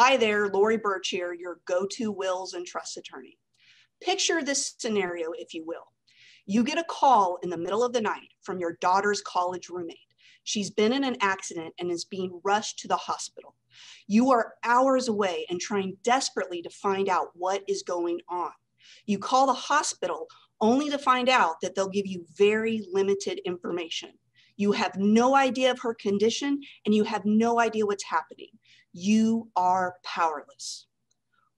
Hi there, Lori Birch here, your go-to wills and trust attorney. Picture this scenario, if you will. You get a call in the middle of the night from your daughter's college roommate. She's been in an accident and is being rushed to the hospital. You are hours away and trying desperately to find out what is going on. You call the hospital only to find out that they'll give you very limited information. You have no idea of her condition and you have no idea what's happening. You are powerless.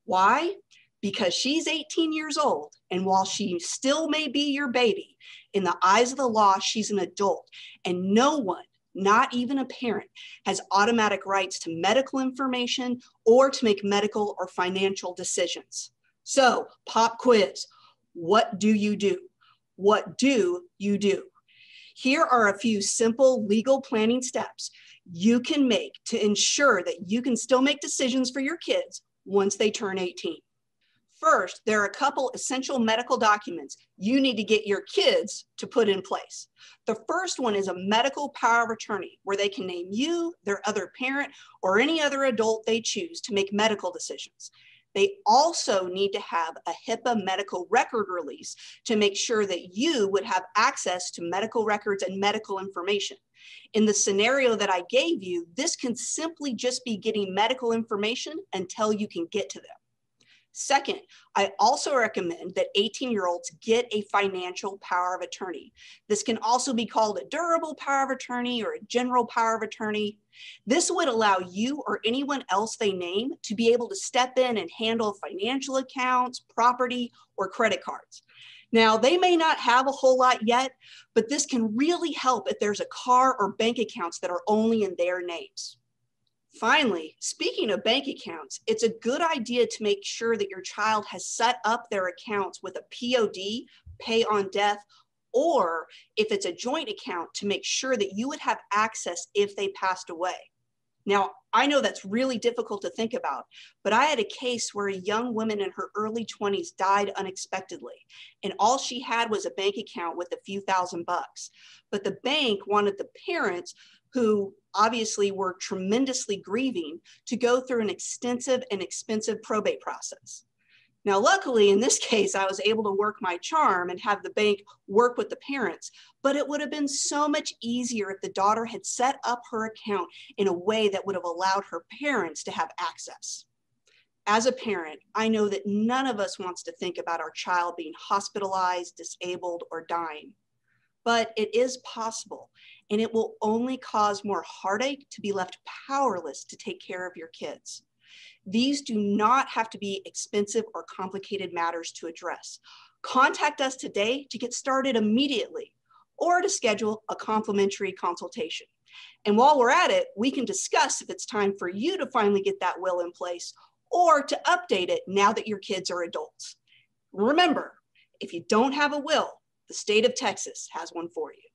Why? Because she's 18 years old, and while she still may be your baby, in the eyes of the law, she's an adult, and no one, not even a parent, has automatic rights to medical information or to make medical or financial decisions. So, pop quiz, what do you do? What do you do? Here are a few simple legal planning steps you can make to ensure that you can still make decisions for your kids once they turn 18. First, there are a couple essential medical documents you need to get your kids to put in place. The first one is a medical power of attorney where they can name you, their other parent, or any other adult they choose to make medical decisions. They also need to have a HIPAA medical record release to make sure that you would have access to medical records and medical information. In the scenario that I gave you, this can simply just be getting medical information until you can get to them. Second, I also recommend that 18-year-olds get a financial power of attorney. This can also be called a durable power of attorney or a general power of attorney. This would allow you or anyone else they name to be able to step in and handle financial accounts, property, or credit cards. Now, they may not have a whole lot yet, but this can really help if there's a car or bank accounts that are only in their names. Finally, speaking of bank accounts, it's a good idea to make sure that your child has set up their accounts with a POD, pay on death, or if it's a joint account, to make sure that you would have access if they passed away. Now, I know that's really difficult to think about, but I had a case where a young woman in her early 20s died unexpectedly, and all she had was a bank account with a few $1,000. But the bank wanted the parents, who obviously were tremendously grieving, to go through an extensive and expensive probate process. Now, luckily, in this case, I was able to work my charm and have the bank work with the parents, but it would have been so much easier if the daughter had set up her account in a way that would have allowed her parents to have access. As a parent, I know that none of us wants to think about our child being hospitalized, disabled, or dying, but it is possible, and it will only cause more heartache to be left powerless to take care of your kids. These do not have to be expensive or complicated matters to address. Contact us today to get started immediately or to schedule a complimentary consultation. And while we're at it, we can discuss if it's time for you to finally get that will in place or to update it now that your kids are adults. Remember, if you don't have a will, the state of Texas has one for you.